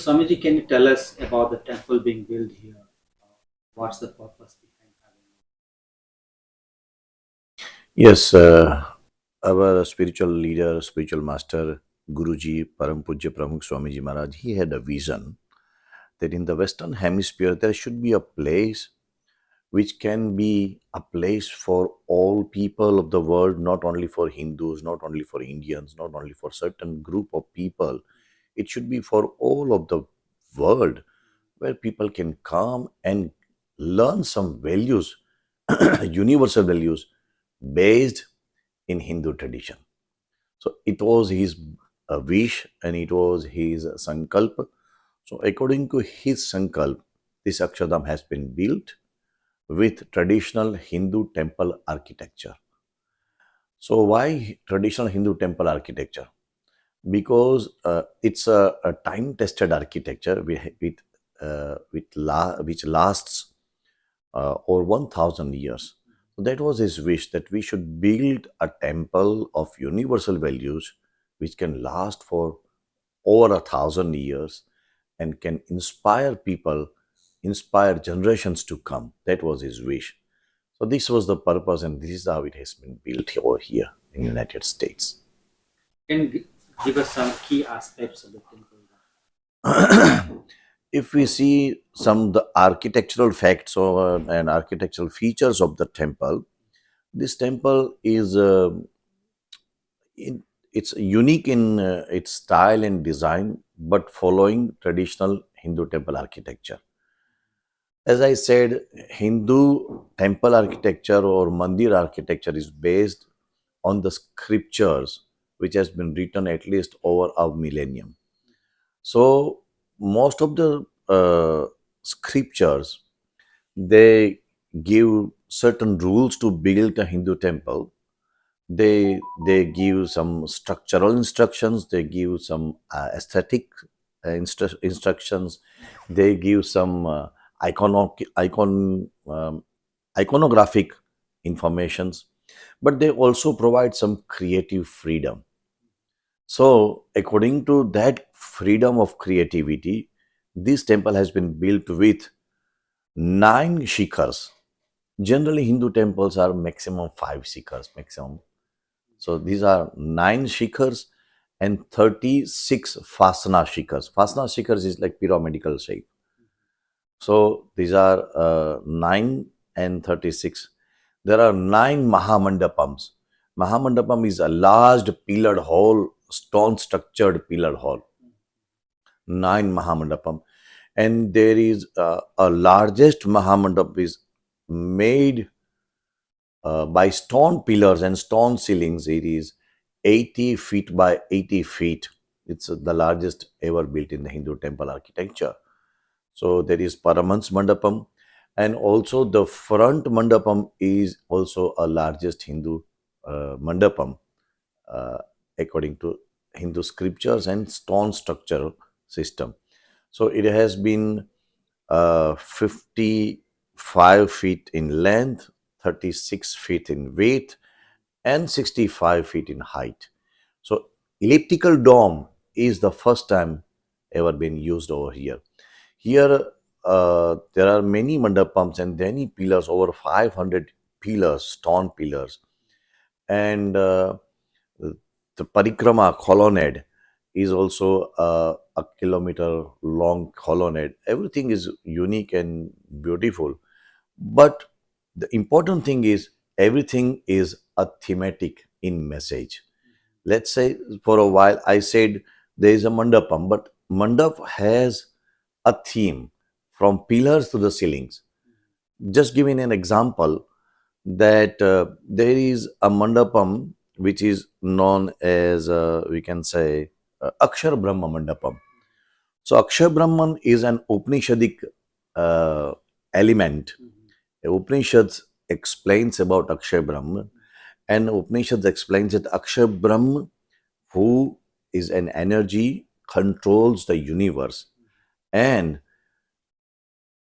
Swamiji, can you tell us about the temple being built here? What's the purpose behind having it? Yes, our spiritual leader, spiritual master, Guruji, Param Pujya Pramukh Swamiji Maharaj, he had a vision that in the Western Hemisphere there should be a place which can be a place for all people of the world, not only for Hindus, not only for Indians, not only for certain group of people. It should be for all of the world where people can come and learn some values, universal values based in Hindu tradition. So it was his wish and it was his sankalp. So according to his sankalp, this Akshardham has been built with traditional Hindu temple architecture. So why traditional Hindu temple architecture? Because it's a time-tested architecture which lasts over 1,000 years. So that was his wish that we should build a temple of universal values which can last for over 1,000 years and can inspire people, inspire generations to come. That was his wish. So this was the purpose, and this is how it has been built over here in the United States. Can you give us some key aspects of the temple? If we see some the architectural facts or and architectural features of the temple, this temple is it's unique in its style and design, but following traditional Hindu temple architecture. As I said, Hindu temple architecture or mandir architecture is based on the scriptures which has been written at least over a millennium. So most of the scriptures, they give certain rules to build a Hindu temple. They give some structural instructions. They give some aesthetic instructions. They give some iconographic informations, but they also provide some creative freedom. So, according to that freedom of creativity, this temple has been built with 9 shikhars. Generally, Hindu temples are maximum 5 shikhars, maximum. So, these are 9 shikhars and 36 fasana shikhars. Fasana shikhars is like pyramidal shape. So, these are 9 and 36. There are 9 Mahamandapams. Mahamandapam is a large pillared hall, stone structured pillared hall. 9 Mahamandapam. And there is a largest Mahamandap is made by stone pillars and stone ceilings. It is 80 feet by 80 feet. It's the largest ever built in the Hindu temple architecture. So there is Paramans Mandapam, and also the front Mandapam is also a largest Hindu Mandapam uh, according to Hindu scriptures and stone structural system. So it has been 55 feet in length, 36 feet in width, and 65 feet in height. So elliptical dome is the first time ever been used over here. Here there are many mandapams and many pillars, over 500 pillars, stone pillars, and the parikrama colonnade is also a kilometer long colonnade. Everything is unique and beautiful, but the important thing is everything is a thematic in message. Let's say for a while I said there is a mandapam, but mandap has a theme from pillars to the ceilings. Just giving an example that there is a mandapam which is known as we can say Akshar Brahma Mandapam. So Akshar Brahman is an Upanishadic element. Upanishads explains about Akshar Brahman, and Upanishads explains that Akshar Brahman, who is an energy, controls the universe, and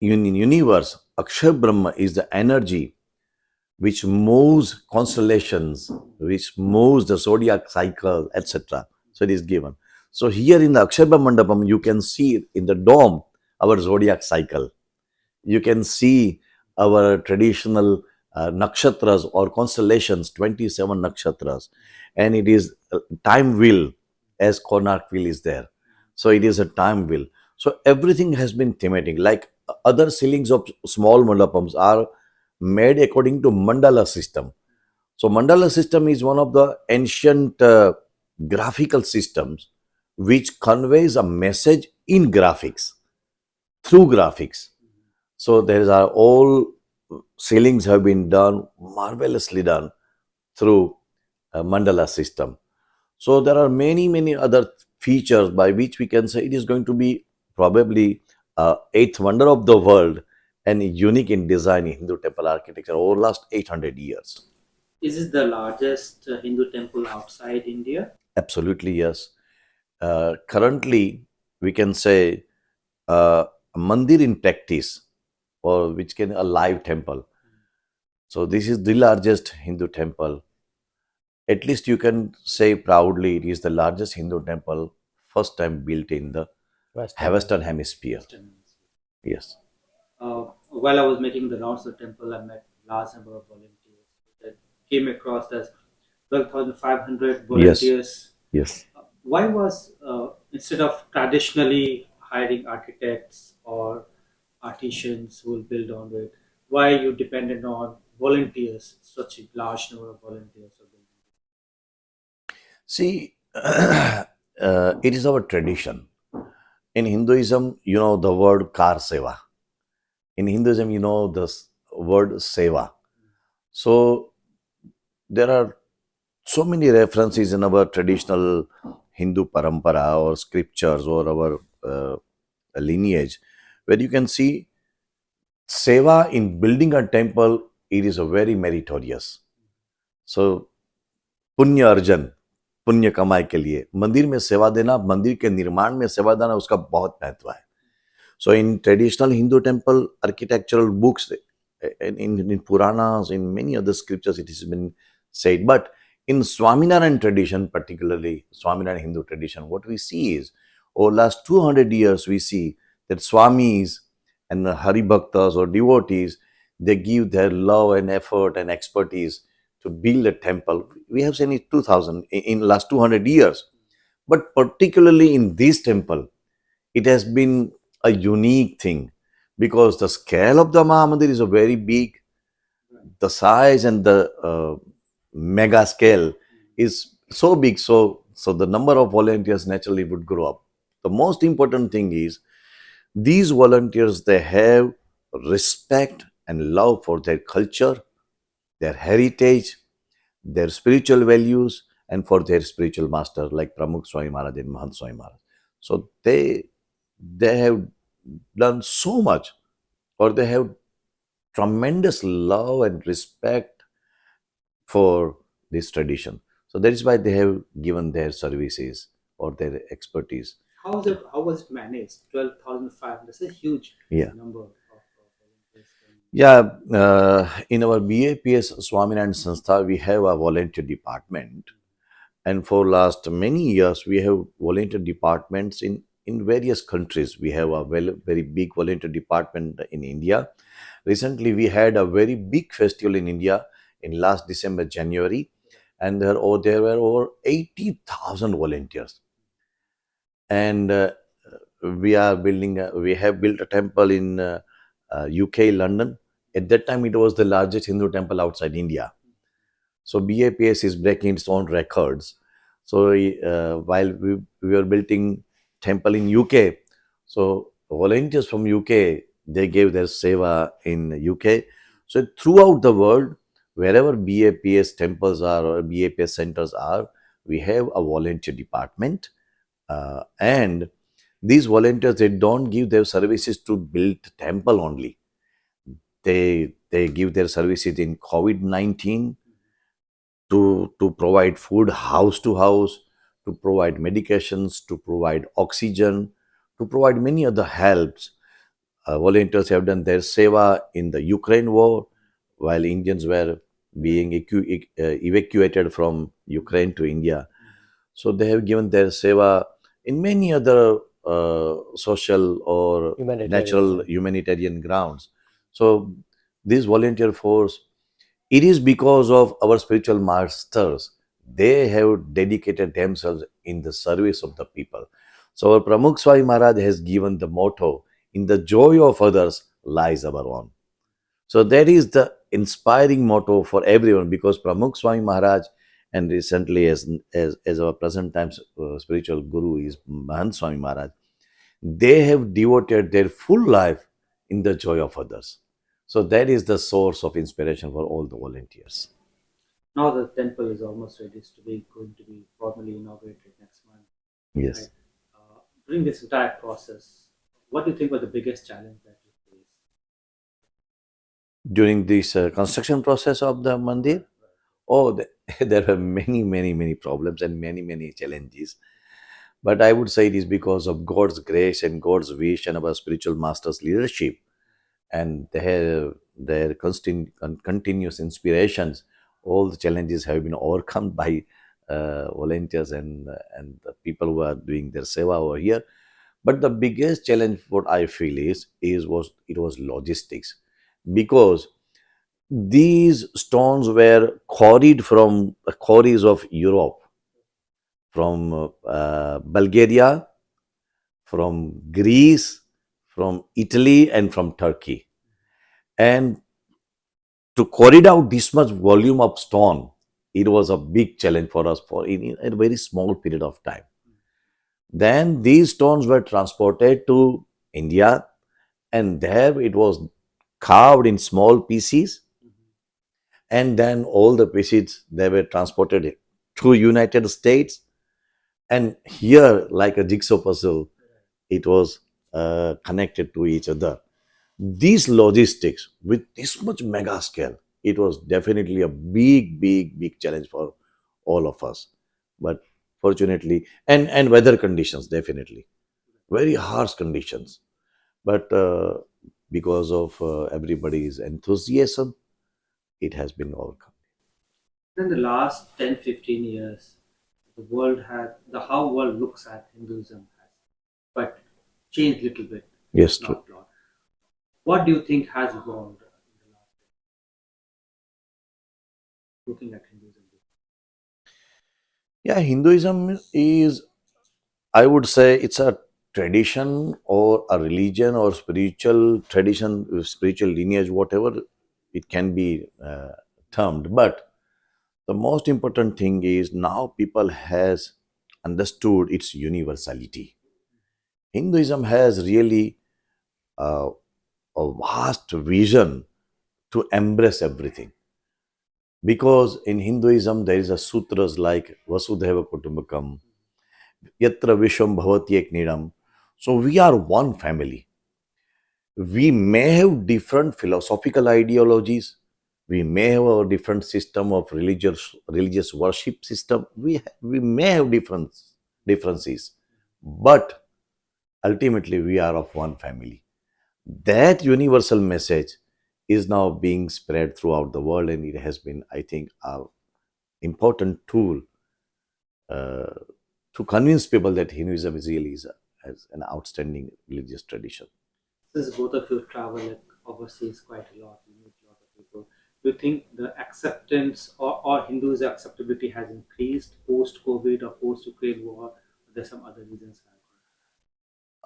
in universe, Akshar Brahma is the energy which moves constellations, which moves the zodiac cycle, etc. So it is given. So here in the Akshardham Mandapam, you can see in the dome our zodiac cycle. You can see our traditional nakshatras or constellations, 27 nakshatras, and it is time wheel as Konark wheel is there. So it is a time wheel. So everything has been thematic. Like other ceilings of small mandapams are made according to mandala system. So mandala system is one of the ancient graphical systems which conveys a message in graphics through graphics. So there are all ceilings have been done marvelously done through a mandala system. So there are many other features by which we can say it is going to be probably eighth wonder of the world and unique in design in Hindu temple architecture over last 800 years. Is this the largest Hindu temple outside India? Absolutely yes. Currently, we can say a mandir in practice, or which can a live temple. So this is the largest Hindu temple. At least you can say proudly it is the largest Hindu temple first time built in the Western Hemisphere. Western Hemisphere. Yes. While I was making the rounds of the temple, I met large number of volunteers that came across as 12,500 Yes. volunteers. Yes. Why was instead of traditionally hiring architects or artisans who will build on it, why you depended on volunteers, such a large number of volunteers for building? See, it is our tradition. In Hinduism, you know the word kar seva. In Hinduism, you know the word seva. So there are so many references in our traditional Hindu parampara or scriptures or our lineage where you can see seva in building a temple. It is a very meritorious. So पुण्य अर्जन पुण्य कमाई के लिए मंदिर में सेवा देना मंदिर के निर्माण में सेवा देना उसका बहुत महत्व है. So in traditional Hindu temple architectural books, in Puranas, in many other scriptures, it has been said. But in Swaminarayan tradition, particularly Swaminarayan Hindu tradition, what we see is over last 200 years, we see that Swamis and the Hari Bhaktas or devotees, they give their love and effort and expertise to build a temple. We have seen it 2000 in last 200 years. But particularly in this temple, it has been a unique thing because the scale of the Mahamandir is a very big. The size and the mega scale is so big. So the number of volunteers naturally would grow up. The most important thing is these volunteers, they have respect and love for their culture, their heritage, their spiritual values, and for their spiritual master like Pramukh Swami Maharaj and Mahant Swami Maharaj. So they have done so much, or they have tremendous love and respect for this tradition. So that is why they have given their services or their expertise. How was it? How was it managed? 12,500. That's a huge Yeah. number of volunteers. Yeah, in our BAPS Swaminarayan Sanstha, we have a volunteer department. And for last many years, we have volunteer departments in various countries. We have a very big volunteer department in India. Recently, we had a very big festival in India in last December, January, and there were over 80,000 volunteers. And we have built a temple in UK, London. At that time, it was the largest Hindu temple outside India. So BAPS is breaking its own records. So while we were building temple in UK, so volunteers from UK, they gave their seva in UK. So throughout the world, wherever BAPS temples are or BAPS centers are, we have a volunteer department. And these volunteers, they don't give their services to build temple only. They give their services in COVID-19 to provide food house to house, to provide medications, to provide oxygen, to provide many other helps. Volunteers have done their seva in the Ukraine war while Indians were being evacuated from Ukraine to India. So they have given their seva in many other social or Humanitarian natural side. humanitarian grounds. So this volunteer force, it is because of our spiritual masters. They have dedicated themselves in the service of the people. So our Pramukh Swami Maharaj has given the motto, in the joy of others lies our own. So that is the inspiring motto for everyone, because Pramukh Swami Maharaj, and recently as our present times spiritual guru is Mahant Swami Maharaj, they have devoted their full life in the joy of others. So that is the source of inspiration for all the volunteers. Now the temple is almost ready to be going to be formally inaugurated next month, right? Yes. During this entire process, what do you think were the biggest challenge that you faced? During this construction process of the mandir, oh, there were many problems and many challenges. But I would say it is because of God's grace and God's wish and our spiritual masters' leadership and their continuous inspirations. All the challenges have been overcome by volunteers and the people who are doing their seva over here. But the biggest challenge, what I feel was logistics, because these stones were quarried from the quarries of Europe, from Bulgaria, from Greece, from Italy, and from Turkey. And to quarry out this much volume of stone, it was a big challenge for us for in a very small period of time. Then these stones were transported to India, and there it was carved in small pieces, and then all the pieces they were transported to United States, and here like a jigsaw puzzle it was connected to each other. These logistics with this much mega scale, it was definitely a big challenge for all of us. But fortunately, and weather conditions, definitely very harsh conditions, but because of everybody's enthusiasm, it has been overcome. In the last 10, 15 years, the world has the how world looks at Hinduism has but changed a little bit, Yes, true. not a lot. What do you think has evolved in the last looking at Hinduism? Yeah, Hinduism is, I would say, it's a tradition or a religion or spiritual tradition, spiritual lineage, whatever it can be termed. But the most important thing is now people has understood its universality. Hinduism has really uh, a vast vision to embrace everything, because in Hinduism there is a sutras like Vasudhaiva Kutumbakam, Yatra Vishwam Bhavati Eknidam. So we are one family. We may have different philosophical ideologies. We may have a different system of religious worship system. We may have differences, but ultimately we are of one family. That universal message is now being spread throughout the world, and it has been, I think, a important tool uh, to convince people that Hinduism is really as an outstanding religious tradition. Since both of you travel like overseas quite a lot, you meet a lot of people. Do you think the acceptance or Hindus' acceptability has increased post COVID or post Ukraine war? Or there's some other reasons.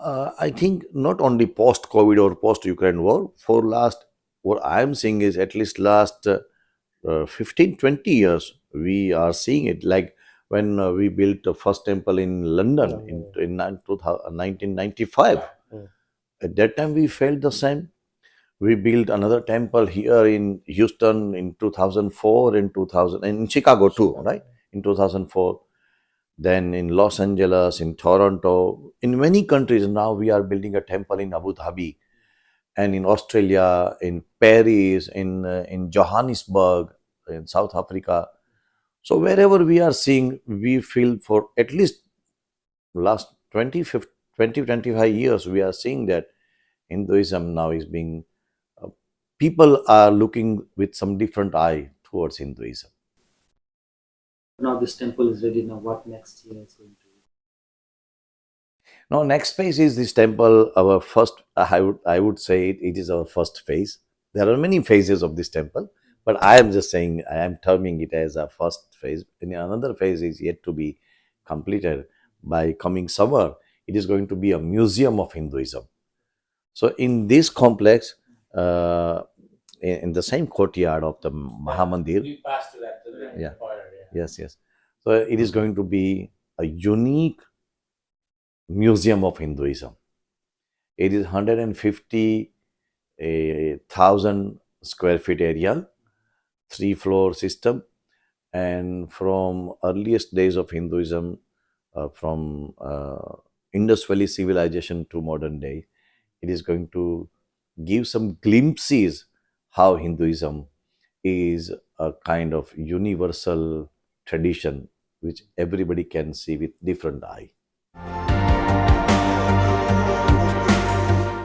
I think not only post COVID or post Ukraine war, for last, what I'm seeing is at least last 15, 20 years, we are seeing it. Like when we built the first temple in London London, in 1995. yeah. At that time, we felt the same. We built another temple here in Houston in 2004, in 2000, and in Chicago too, Chicago. right? In 2004. Then in Los Angeles, in Toronto, in many countries now we are building a temple in Abu Dhabi, and in Australia, in Paris, in Johannesburg, in South Africa. So wherever we are seeing, we feel for at least last 20 25 years, we are seeing that Hinduism now is being, uh, people are looking with some different eye towards Hinduism. Now this temple is ready. Now what next year is going to be? Now, next phase is this temple. Our first, I would say it is our first phase. There are many phases of this temple, but I am just saying I am terming it as a first phase. And another phase is yet to be completed by coming summer. It is going to be a museum of Hinduism. So, in this complex, uh, in the same courtyard of the Mahamandir, we passed to that. Yeah. Yes, yes. So, it is going to be a unique museum of Hinduism. It is 150,000 square feet area, three-floor system, and from earliest days of Hinduism, from Indus Valley civilization to modern day, it is going to give some glimpses how Hinduism is a kind of universal tradition which everybody can see with different eye.